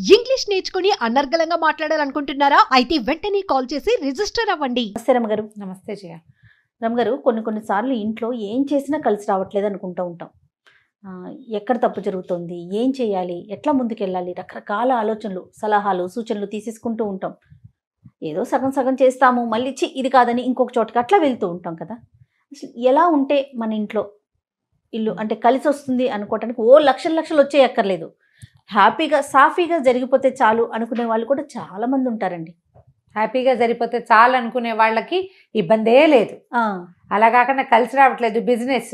English నేర్చుకుని అనర్గళంగా మాట్లాడాలనుకుంటున్నారా? అయితే వెంటనే కాల్ చేసి రిజిస్టర్ అవ్వండి. నమస్తే రమగారు. నమస్తే జయ. రమగారు, కొన్నిసార్లు ఇంట్లో ఏం చేసినా కలిసి రావట్లేదు అనుకుంటూ ఉంటాం. ఎక్కడ తప్పు జరుగుతుంది, ఏం చేయాలి, ఎట్లా ముందుకెళ్ళాలి, రకరకాల ఆలోచనలు, సలహాలు, సూచనలు తీసేసుకుంటూ ఉంటాం. ఏదో సగం సగం చేస్తాము, మళ్ళీ ఇది కాదని ఇంకొక చోటకి అట్లా వెళ్తూ ఉంటాం కదా. అసలు ఎలా ఉంటే మన ఇంట్లో ఇల్లు అంటే కలిసి వస్తుంది అనుకోవటానికి లక్షలు లక్షలు వచ్చే ఎక్కర్లేదు, హ్యాపీగా సాఫీగా జరిగిపోతే చాలు అనుకునే వాళ్ళు కూడా చాలామంది ఉంటారండి. హ్యాపీగా జరిగిపోతే చాలు అనుకునే వాళ్ళకి ఇబ్బందే లేదు. అలా కాకుండా కలిసి రావట్లేదు, బిజినెస్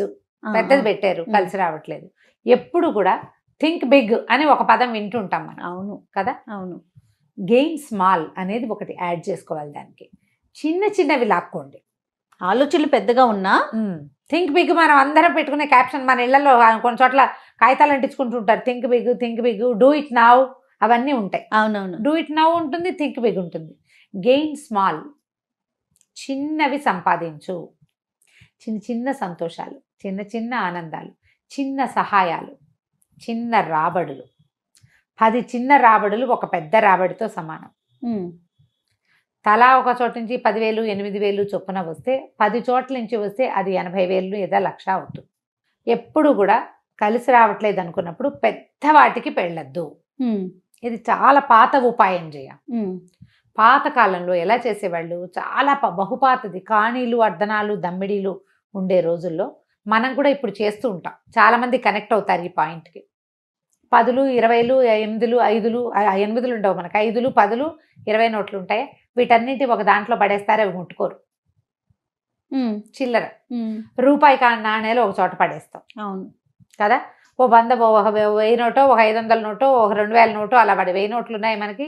పెద్దది పెట్టారు, కలిసి రావట్లేదు. ఎప్పుడు కూడా థింక్ బిగ్ అని ఒక పదం వింటుంటాం మనం. అవును కదా. అవును. గెయిన్ స్మాల్ అనేది ఒకటి యాడ్ చేసుకోవాలి. దానికి చిన్న చిన్నవి లాక్కోండి. ఆలోచనలు పెద్దగా ఉన్నా థింక్ బిగ్ మనం అందరం పెట్టుకునే క్యాప్షన్ మన ఇళ్లలో కొన్ని చోట్ల కాగితాలు అంటించుకుంటూ ఉంటారు. Think big, do it now, అవన్నీ ఉంటాయి. అవునవును. డూ ఇట్ నౌ ఉంటుంది, థింక్ బిగ్ ఉంటుంది. గెయిన్ స్మాల్, చిన్నవి సంపాదించు. చిన్న చిన్న సంతోషాలు, చిన్న చిన్న ఆనందాలు, చిన్న సహాయాలు, చిన్న రాబడులు. 10 చిన్న రాబడులు ఒక పెద్ద రాబడితో సమానం. తలా ఒక చోట నుంచి 10,000, 8,000 చొప్పున వస్తే 10 చోట్ల నుంచి వస్తే అది 80,000 లేదా 1,00,000 అవుతుంది. ఎప్పుడు కూడా కలిసి రావట్లేదు అనుకున్నప్పుడు పెద్ద వాటికి పెళ్ళద్దు. ఇది చాలా పాత ఉపాయం చేయ. పాత కాలంలో ఎలా చేసేవాళ్ళు, చాలా బహుపాతది కాణీలు, అర్ధనాలు, దమ్మిడీలు ఉండే రోజుల్లో మనం కూడా ఇప్పుడు చేస్తూ ఉంటాం. చాలామంది కనెక్ట్ అవుతారు ఈ పాయింట్కి. 10, 20, 8, 5, 8 ఉండవు మనకు, 5, 10, 20 నోట్లు ఉంటాయి. వీటన్నింటి ఒక దాంట్లో పడేస్తారు, అవి ముట్టుకోరు. చిల్లర రూపాయి నాణేలు ఒక చోట పడేస్తాం. అవును కదా. ఓ 100, ఒక 1000 నోటో, ఒక 500 నోటో, ఒక 2000 నోటో అలా పడి 1000 నోట్లు ఉన్నాయి మనకి,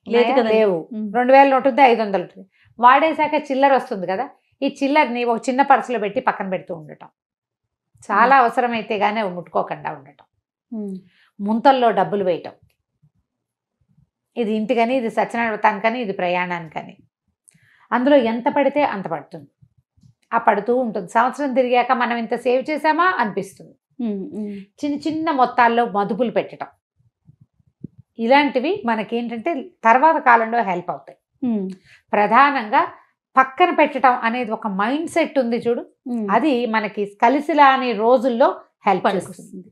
లేవు. 2000 నోటు ఉంది, 500 ఉంటుంది. వాడేశాక చిల్లర వస్తుంది కదా. ఈ చిల్లర్ని ఒక చిన్న పర్సులో పెట్టి పక్కన పెడుతూ ఉండటం. చాలా అవసరమైతే కానీ అవి ముట్టుకోకుండా ఉండటం. ముంతల్లో డబ్బులు వేయటం. ఇది ఇంటికని, ఇది సత్యనారాయణ వ్రతానికని, ఇది ప్రయాణానికని. అందులో ఎంత పడితే అంత పడుతుంది. ఆ పడుతూ ఉంటుంది. సంవత్సరం తిరిగాక మనం ఇంత సేవ్ చేసామా అనిపిస్తుంది. చిన్న చిన్న మొత్తాల్లో మదుపులు పెట్టడం, ఇలాంటివి మనకేంటంటే తర్వాత కాలంలో హెల్ప్ అవుతాయి. ప్రధానంగా పక్కన పెట్టడం అనేది ఒక మైండ్ సెట్ ఉంది చూడు, అది మనకి కలిసి రాని రోజుల్లో హెల్ప్ చేస్తుంది.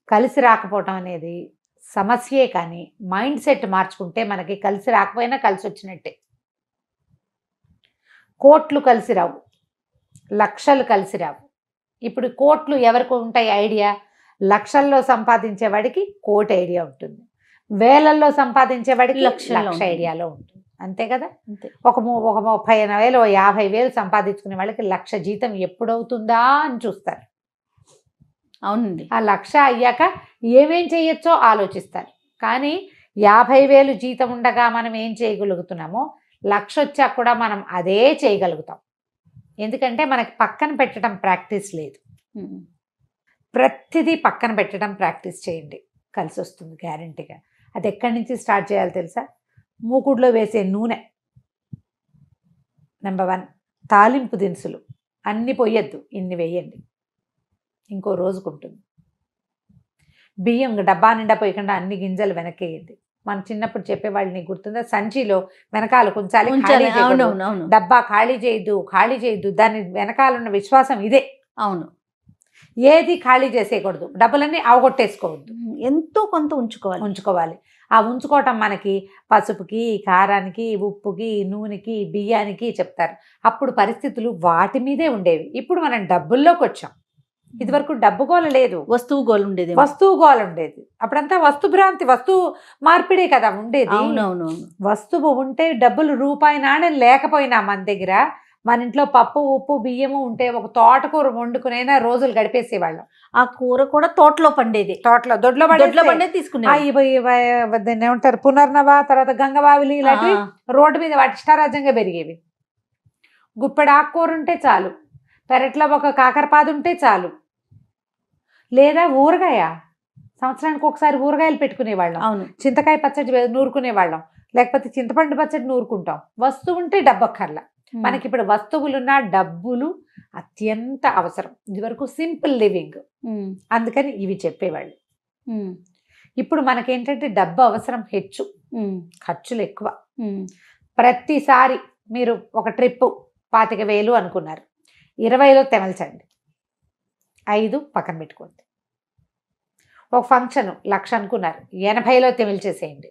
కలిసి రాకపోవటం అనేది సమస్యే, కానీ మైండ్ సెట్ మార్చుకుంటే మనకి కలిసి రాకపోయినా కలిసి వచ్చినట్టే. కోట్లు కలిసి రావు, లక్షలు కలిసి రావు. ఇప్పుడు కోట్లు ఎవరికి ఉంటాయి ఐడియా? లక్షల్లో సంపాదించే వాడికి కోటి ఐడియా ఉంటుంది, వేలల్లో సంపాదించే వాడికి లక్ష ఐడియాలో ఉంటుంది. అంతే కదా. ఒక 30,000, 50,000 సంపాదించుకునే వాళ్ళకి 1,00,000 జీతం ఎప్పుడవుతుందా అని చూస్తారు. అవునండి. ఆ 1,00,000 అయ్యాక ఏమేం చేయొచ్చో ఆలోచిస్తారు. కానీ 50,000 జీతం ఉండగా మనం ఏం చేయగలుగుతున్నామో 1,00,000 వచ్చాక కూడా మనం అదే చేయగలుగుతాం. ఎందుకంటే మనకి పక్కన పెట్టడం ప్రాక్టీస్ లేదు. ప్రతిదీ పక్కన పెట్టడం ప్రాక్టీస్ చేయండి, కలిసి వస్తుంది గ్యారంటీగా. అది ఎక్కడి నుంచి స్టార్ట్ చేయాలి తెలుసా? మూకుడులో వేసే నూనె నెంబర్ 1. తాలింపు దినుసులు అన్ని పొయ్యొద్దు, ఇన్ని వేయండి, ఇంకో రోజుకుంటుంది. బియ్యం డబ్బా నిండా పోయకుండా అన్ని గింజలు వెనకేయండి. మనం చిన్నప్పుడు చెప్పేవాళ్ళు, నీకు గుర్తుందా? సంచిలో వెనకాల కొంచాలి, డబ్బా ఖాళీ చేయొద్దు. దాని వెనకాలన్న విశ్వాసం ఇదే. అవును. ఏది ఖాళీ చేసేయకూడదు, డబ్బులన్నీ అవగొట్టేసుకోవద్దు, ఎంతో కొంత ఉంచుకోవాలి. ఆ ఉంచుకోవటం మనకి పసుపుకి, కారానికి, ఉప్పుకి, నూనెకి, బియ్యానికి చెప్తారు. అప్పుడు పరిస్థితులు వాటి మీదే ఉండేవి. ఇప్పుడు మనం డబ్బుల్లోకి వచ్చాం. ఇదివరకు డబ్బు గోల లేదు, వస్తువు గోల ఉండేది. అప్పుడంతా వస్తుభ్రాంతి, వస్తువు మార్పిడే కదా ఉండేది. అవునవును. వస్తువు ఉంటే డబ్బులు, రూపాయి నాణ్యం లేకపోయినా మన దగ్గర, మన ఇంట్లో పప్పు, ఉప్పు, బియ్యము ఉంటే ఒక తోటకూర వండుకునైనా రోజులు గడిపేసేవాళ్ళం. ఆ కూర కూడా తోటలో పండేది, దొడ్లో పండేది తీసుకునే. ఏమంటారు, పునర్నవ, తర్వాత గంగవావిలి, ఇలాంటివి రోడ్డు మీద వాటి ఇష్టారాజ్యంగా పెరిగేవి. గుప్పెడు ఆకుకూర ఉంటే చాలు, పెరట్లో ఒక కాకరపాదు ఉంటే చాలు, లేదా ఊరగాయ, సంవత్సరానికి ఒకసారి ఊరగాయలు పెట్టుకునేవాళ్ళం. అవును. చింతకాయ పచ్చడి నూరుకునేవాళ్ళం, లేకపోతే చింతపండు పచ్చడి నూరుకుంటాం. వస్తువు ఉంటే డబ్బక్కర్లా. మనకి ఇప్పుడు వస్తువులున్నా డబ్బులు అత్యంత అవసరం. ఇది వరకు సింపుల్ లివింగ్, అందుకని ఇవి చెప్పేవాళ్ళు. ఇప్పుడు మనకేంటంటే డబ్బు అవసరం హెచ్చు, ఖర్చులు ఎక్కువ. ప్రతిసారి మీరు ఒక ట్రిప్ 25,000 అనుకున్నారు, 20లో తెమల్చండి, 5 పక్కన పెట్టుకోండి. ఒక ఫంక్షన్ 1,00,000 అనుకున్నారు, 80లో తెమిల్చేసేయండి.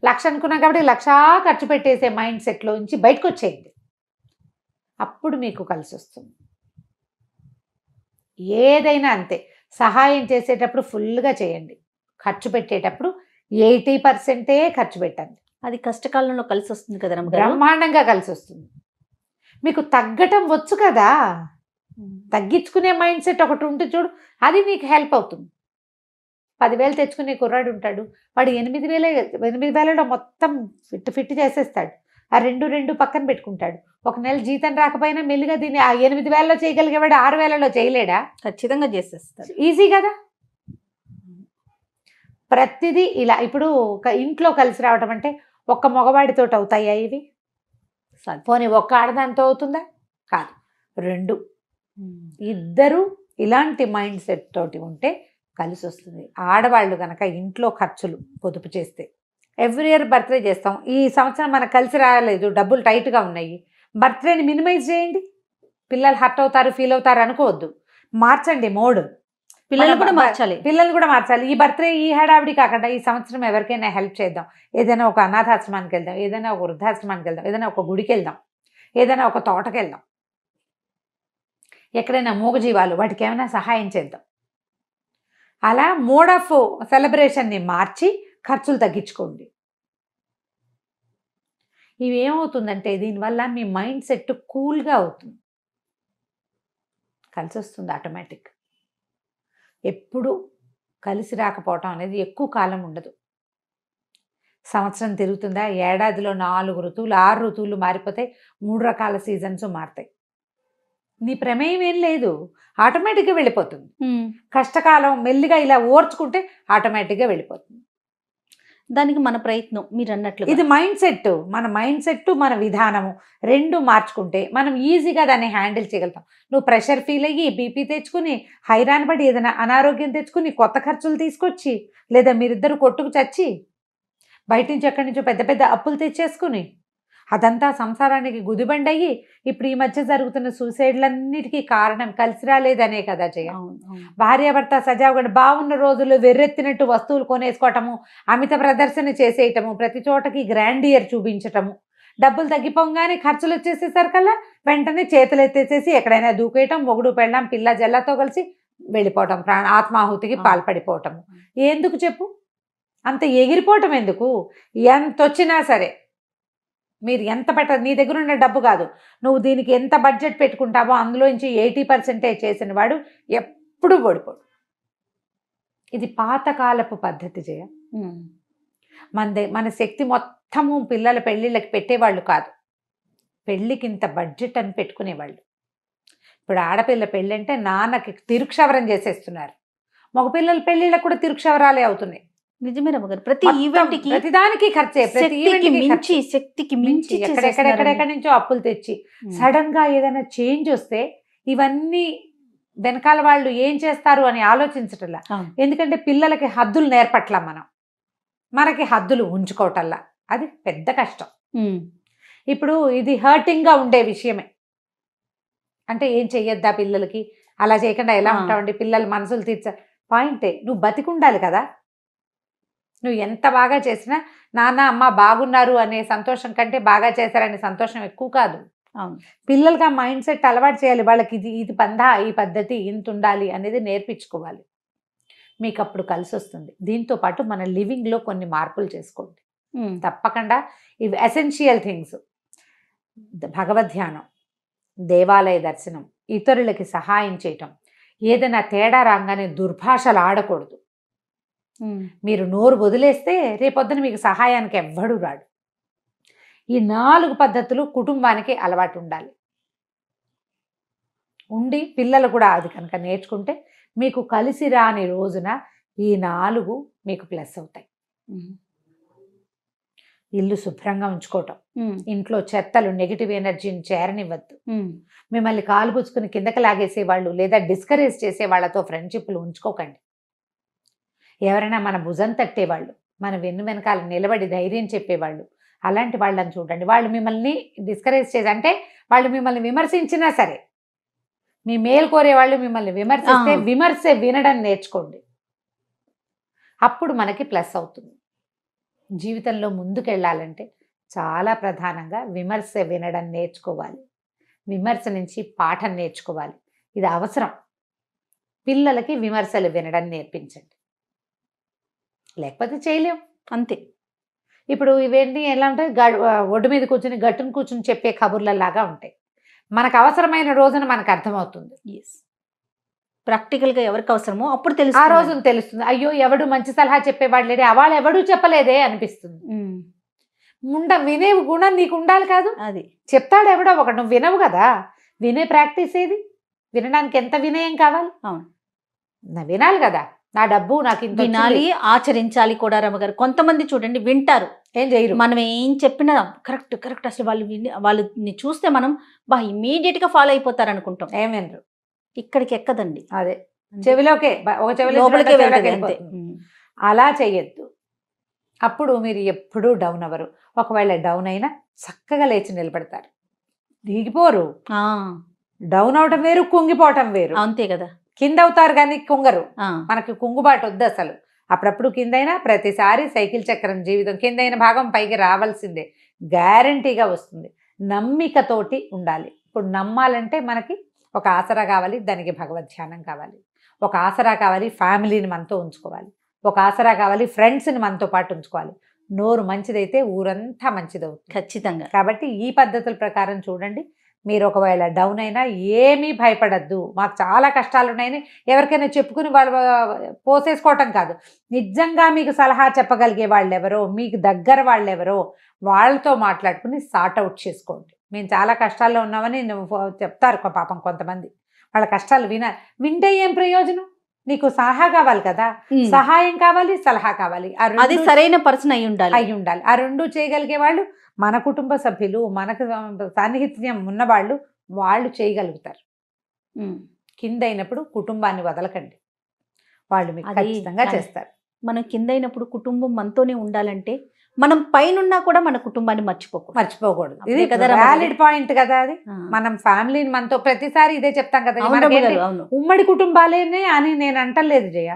1,00,000 అనుకున్నాం కాబట్టి 1,00,000 ఖర్చు పెట్టేసే మైండ్ సెట్లోంచి బయటకు వచ్చేయండి. అప్పుడు మీకు కలిసి వస్తుంది. ఏదైనా అంతే, సహాయం చేసేటప్పుడు ఫుల్గా చేయండి, ఖర్చు పెట్టేటప్పుడు 80% ఖర్చు పెట్టండి. అది కష్టకాలంలో కలిసి వస్తుంది కదా రమ్మగారు? బ్రహ్మాండంగా కలిసి వస్తుంది. మీకు తగ్గటం వచ్చు కదా, తగ్గించుకునే మైండ్ సెట్ ఒకటి ఉంటుంది చూడు, అది మీకు హెల్ప్ అవుతుంది. 10,000 తెచ్చుకునే కుర్రాడు ఉంటాడు, వాడు 8,000లో మొత్తం ఫిట్ చేసేస్తాడు. ఆ 2 పక్కన పెట్టుకుంటాడు. ఒక నెల జీతం రాకపోయినా మెల్లిగా దీన్ని ఆ 8,000లో చేయగలిగేవాడు 6,000లో చేయలేడా? ఖచ్చితంగా చేసేస్తాడు. ఈజీ కదా. ప్రతిదీ ఇలా. ఇప్పుడు ఇంట్లో కలిసి రావటం అంటే ఒక్క మగవాడితో అవుతాయా ఇవి? పోనీ ఒక్క ఆడదాంతో అవుతుందా? కాదు, 2 ఇద్దరు ఇలాంటి మైండ్ సెట్ తోటి ఉంటే కలిసి వస్తుంది. ఆడవాళ్ళు కనుక ఇంట్లో ఖర్చులు పొదుపు చేస్తే, ఎవ్రీ ఇయర్ బర్త్డే చేస్తాం, ఈ సంవత్సరం మనకు కలిసి రాలేదు, డబ్బులు టైట్గా ఉన్నాయి, బర్త్డేని మినిమైజ్ చేయండి. పిల్లలు హర్ట్ అవుతారు, ఫీల్ అవుతారు అనుకోవద్దు, మార్చండి మోడ్. పిల్లలు కూడా మార్చాలి. ఈ బర్త్డే ఈ హడావిడి కాకుండా ఈ సంవత్సరం ఎవరికైనా హెల్ప్ చేద్దాం, ఏదైనా ఒక అనాథాశ్రమానికి వెళ్దాం, ఏదైనా ఒక వృద్ధాశ్రమానికి వెళ్దాం, ఏదైనా ఒక గుడికి వెళ్దాం, ఏదైనా ఒక తోటకి వెళ్దాం, ఎక్కడైనా మూగజీవాలు వాటికి ఏమైనా సహాయం చేద్దాం. అలా మోడ్ ఆఫ్ సెలబ్రేషన్ని మార్చి ఖర్చులు తగ్గించుకోండి. ఇవి ఏమవుతుందంటే దీనివల్ల మీ మైండ్ సెట్ కూల్గా అవుతుంది, కలిసి వస్తుంది ఆటోమేటిక్. ఎప్పుడు కలిసి రాకపోవటం అనేది ఎక్కువ కాలం ఉండదు. సంవత్సరం తిరుగుతుందా, ఏడాదిలో 4 ఋతువులు 6 ఋతువులు మారిపోతాయి, 3 రకాల సీజన్స్ మారుతాయి. నీ ప్రమేయం ఏం లేదు, ఆటోమేటిక్గా వెళ్ళిపోతుంది. కష్టకాలం మెల్లిగా ఇలా ఓర్చుకుంటే ఆటోమేటిక్గా వెళ్ళిపోతుంది. దానికి మన ప్రయత్నం మీరు అన్నట్లు. ఇది మైండ్ సెట్, మన మైండ్ సెట్ మన విధానము 2 మార్చుకుంటే మనం ఈజీగా దాన్ని హ్యాండిల్ చేయగలుగుతాం. నువ్వు ప్రెషర్ ఫీల్ అయ్యి బీపీ తెచ్చుకుని హైరాన్ పడి ఏదైనా అనారోగ్యం తెచ్చుకుని కొత్త ఖర్చులు తీసుకొచ్చి, లేదా మీరిద్దరు కొట్టుకు చచ్చి బయట నుంచి ఎక్కడి నుంచో పెద్ద పెద్ద అప్పులు తెచ్చేసుకుని అదంతా సంసారానికి గుదిబండి అయ్యి ఇప్పుడు ఈ మధ్య జరుగుతున్న సూసైడ్లన్నిటికీ కారణం కలిసి రాలేదనే కదా జయ. భార్యాభర్త సజావుగా బాగున్న రోజుల్లో వెర్రెత్తినట్టు వస్తువులు కొనేసుకోవటము, అమిత ప్రదర్శన చేసేయటము, ప్రతి చోటకి గ్రాండియర్ చూపించటము, డబ్బులు తగ్గిపోగానే ఖర్చులు వచ్చేసేసరికల్లా వెంటనే చేతులు ఎత్తేసేసి ఎక్కడైనా దూకేయటం, మొగుడు పెళ్ళాం పిల్ల జల్లతో కలిసి వెళ్ళిపోవటం, ఆత్మాహుతికి పాల్పడిపోవటము. ఎందుకు చెప్పు, అంత ఎగిరిపోవటం ఎందుకు? ఎంత వచ్చినా సరే మీరు ఎంత పెట్టదు, నీ దగ్గర ఉన్న డబ్బు కాదు, నువ్వు దీనికి ఎంత బడ్జెట్ పెట్టుకుంటావో అందులోంచి 80% చేసిన వాడు ఎప్పుడు ఓడిపోడు. ఇది పాతకాలపు పద్ధతి జయ. మన శక్తి మొత్తము పిల్లల పెళ్ళిళ్ళకి పెట్టేవాళ్ళు కాదు, పెళ్ళికి ఇంత బడ్జెట్ అని పెట్టుకునేవాళ్ళు. ఇప్పుడు ఆడపిల్ల పెళ్ళి అంటే నాన్నకి తిరుక్షవరం చేసేస్తున్నారు, మగపిల్లల పెళ్ళిళ్ళకి కూడా తిరుక్షవరాలే అవుతున్నాయి. నిజమే రమ్మగారు, ప్రతి ఈవెంట్కి ప్రతిదానికి ఖర్చే, శక్తికి మించి ఎక్కడెక్కడి నుంచో అప్పులు తెచ్చి సడన్ గా ఏదైనా చేంజ్ వస్తే ఇవన్నీ వెనకాల వాళ్ళు ఏం చేస్తారు అని ఆలోచించటల్లా. ఎందుకంటే పిల్లలకి హద్దులు నేర్పట్లా, మనకి హద్దులు ఉంచుకోవటల్లా, అది పెద్ద కష్టం. ఇప్పుడు ఇది హర్టింగ్ గా ఉండే విషయమే. అంటే ఏం చెయ్యొద్దా పిల్లలకి, అలా చేయకుండా ఎలా ఉంటావండి, పిల్లల మనసులు తీర్చ పాయింటే. నువ్వు బతికుండాలి కదా, నువ్వు ఎంత బాగా చేసినా నాన్న అమ్మ బాగున్నారు అనే సంతోషం కంటే బాగా చేశారనే సంతోషం ఎక్కువ కాదు. పిల్లలకి ఆ మైండ్ సెట్ అలవాటు చేయాలి, వాళ్ళకి ఇది పందా, ఈ పద్ధతి ఇంత ఉండాలి అనేది నేర్పించుకోవాలి. మీకు అప్పుడు కలిసి వస్తుంది. దీంతో పాటు మన లివింగ్లో కొన్ని మార్పులు చేసుకోండి తప్పకుండా. ఇవి ఎసెన్షియల్ థింగ్స్: భగవద్ధ్యానం, దేవాలయ దర్శనం, ఇతరులకి సహాయం చేయటం, ఏదైనా తేడా రాగానే దుర్భాషలు ఆడకూడదు. మీరు నోరు వదిలేస్తే రేపొద్దున మీకు సహాయానికి ఎవ్వడు రాడు. ఈ 4 పద్ధతులు కుటుంబానికి అలవాటు ఉండాలి. ఉండి పిల్లలు కూడా అది కనుక నేర్చుకుంటే మీకు కలిసి రాని రోజున ఈ 4 మీకు ప్లస్ అవుతాయి. ఇల్లు శుభ్రంగా ఉంచుకోవటం, ఇంట్లో చెత్తలు నెగిటివ్ ఎనర్జీని చేరనివ్వద్దు, మిమ్మల్ని కాలు పుచ్చుకుని కిందకి లాగేసేవాళ్ళు లేదా డిస్కరేజ్ చేసే వాళ్ళతో ఫ్రెండ్షిప్లు ఉంచుకోకండి. ఎవరైనా మన భుజం తట్టేవాళ్ళు, మన వెన్ను వెనకాల నిలబడి ధైర్యం చెప్పేవాళ్ళు, అలాంటి వాళ్ళని చూడండి. వాళ్ళు మిమ్మల్ని డిస్కరేజ్ చేసి, అంటే వాళ్ళు మిమ్మల్ని విమర్శించినా సరే, మీ మేలు కోరే వాళ్ళు మిమ్మల్ని విమర్శిస్తే విమర్శ వినడం నేర్చుకోండి. అప్పుడు మనకి ప్లస్ అవుతుంది. జీవితంలో ముందుకెళ్ళాలంటే చాలా ప్రధానంగా విమర్శ వినడం నేర్చుకోవాలి. విమర్శ నుంచి పాఠం నేర్చుకోవాలి. ఇది అవసరం. పిల్లలకి విమర్శలు వినడం నేర్పించండి, లేకపోతే చేయలేం. అంతే. ఇప్పుడు ఇవేంటి ఎలా ఉంటాయి, ఒడ్డు మీద కూర్చుని గట్టును కూర్చుని చెప్పే కబుర్లలాగా ఉంటాయి. మనకు అవసరమైన రోజున మనకు అర్థమవుతుంది. ప్రాక్టికల్గా ఎవరికి అవసరమో అప్పుడు ఆ తెలుసు. రోజున తెలుస్తుంది. అయ్యో ఎవడు మంచి సలహా చెప్పేవాడు లేడే, వాళ్ళు ఎవడు చెప్పలేదే అనిపిస్తుంది. వినే గుణం నీకు ఉండాలి కాదు. అది చెప్తాడు ఎవడో ఒకడు, నువ్వు వినవు కదా. వినే ప్రాక్టీస్ ఏది? వినడానికి ఎంత వినయం కావాలి? అవును, నా వినాలి కదా. నా డబ్బు నాకు ఇంత వినాలి, ఆచరించాలి కూడా. రమ్మగారు కొంతమంది చూడండి వింటారు, ఏం చేయరు. మనం ఏం చెప్పినా కరెక్ట్ కరెక్ట్, అసలు వాళ్ళని చూస్తే మనం ఇమీడియట్ గా ఫాలో అయిపోతారు అనుకుంటాం. ఏం వినరు. ఇక్కడికి ఎక్కదండి. అదే చెవిలోకే, ఒక చెవిలో లోపలికే చెవిలోకి వెళ్తుంది అంతే. వెళ్ళిపోతుంది. అలా చెయ్యొద్దు. అప్పుడు మీరు ఎప్పుడూ డౌన్ అవ్వరు. ఒకవేళ డౌన్ అయినా చక్కగా లేచి నిలబడతారు, దిగిపోరు. డౌన్ అవటం వేరు, కుంగిపోవటం వేరు. అంతే కదా. కింద అవుతారు కానీ కుంగరు. మనకి కుంగుబాటు వద్దు అసలు. అప్పుడప్పుడు కిందైనా, ప్రతిసారి సైకిల్ చక్రం జీవితం కిందైన భాగం పైకి రావాల్సిందే, గ్యారంటీగా వస్తుంది. నమ్మికతోటి ఉండాలి. ఇప్పుడు నమ్మాలంటే మనకి ఒక ఆసరా కావాలి, దానికి భగవద్ ధ్యానం కావాలి. ఒక ఆసరా కావాలి, ఫ్యామిలీని మనతో ఉంచుకోవాలి. ఒక ఆసరా కావాలి, ఫ్రెండ్స్ని మనతో పాటు ఉంచుకోవాలి. నోరు మంచిదైతే ఊరంతా మంచిదవుతుంది ఖచ్చితంగా. కాబట్టి ఈ పద్ధతుల ప్రకారం చూడండి. మీరు ఒకవేళ డౌన్ అయినా ఏమీ భయపడద్దు. మాకు చాలా కష్టాలు ఉన్నాయని ఎవరికైనా చెప్పుకుని వాళ్ళు పోసేసుకోవటం కాదు. నిజంగా మీకు సలహా చెప్పగలిగే వాళ్ళు ఎవరో, మీకు దగ్గర వాళ్ళు ఎవరో వాళ్ళతో మాట్లాడుకుని సార్ట్ అవుట్ చేసుకోండి. మేము చాలా కష్టాల్లో ఉన్నామని చెప్తారు పాపం కొంతమంది. వాళ్ళ కష్టాలు వింటే ఏం ప్రయోజనం? నీకు సలహా కావాలి కదా, సహాయం కావాలి, సలహా కావాలి. అది సరైన పర్సన్ అయి ఉండాలి. ఆ రెండు చేయగలిగే వాళ్ళు మన కుటుంబ సభ్యులు, మనకు సాన్నిహిత్యం ఉన్నవాళ్ళు, వాళ్ళు చేయగలుగుతారు. కింద అయినప్పుడు కుటుంబాన్ని వదలకండి, వాళ్ళు మీకు ఖచ్చితంగా చేస్తారు. మనం కింద అయినప్పుడు కుటుంబం మనతోనే ఉండాలంటే మనం పైనున్నా కూడా మన కుటుంబాన్ని మర్చిపోకూడదు. ఇది కదా వ్యాలిడ్ పాయింట్ కదా. అది మనం ఫ్యామిలీని మనతో ప్రతిసారి ఇదే చెప్తాం కదా. ఉమ్మడి కుటుంబాలేనే అని నేను అంటలేదు జయ.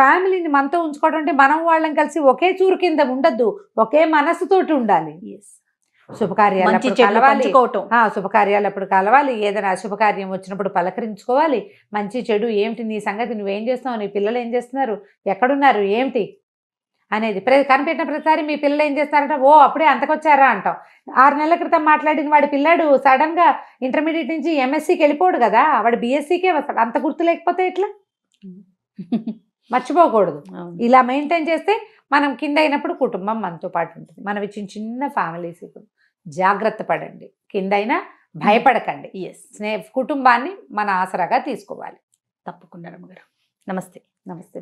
ఫ్యామిలీని మనతో ఉంచుకోవడం అంటే మనం వాళ్ళని కలిసి ఒకే చూరు కింద ఉండద్దు, ఒకే మనసుతోటి ఉండాలి. శుభకార్యాలు అప్పుడు కలవాలి, ఏదైనా అశుభకార్యం వచ్చినప్పుడు పలకరించుకోవాలి. మంచి చెడు ఏమిటి, నీ సంగతి నువ్వేం చేస్తున్నావు, నీ పిల్లలు ఏం చేస్తున్నారు, ఎక్కడున్నారు, ఏమిటి అనేది కనిపెట్టిన ప్రతిసారి మీ పిల్లలు ఏం చేస్తారంటే ఓ అప్పుడే అంతకొచ్చారా అంటాం. 6 నెలల క్రితం మాట్లాడిన వాడి పిల్లాడు సడన్ గా ఇంటర్మీడియట్ నుంచి ఎంఎస్సీకి వెళ్ళిపోడు కదా, వాడు బీఎస్సీకే వస్తాడు. అంత గుర్తు లేకపోతే ఎట్లా? మర్చిపోకూడదు. ఇలా మెయింటైన్ చేస్తే మనం కింద అయినప్పుడు కుటుంబం మనతో పాటు ఉంటుంది. మనవి చిన్న ఫ్యామిలీస్. జాగ్రత్త పడండి, కింద అయినా భయపడకండి. కుటుంబాన్ని మన ఆసరాగా తీసుకోవాలి. తప్పకుండా రమ్మగారు. నమస్తే. నమస్తే.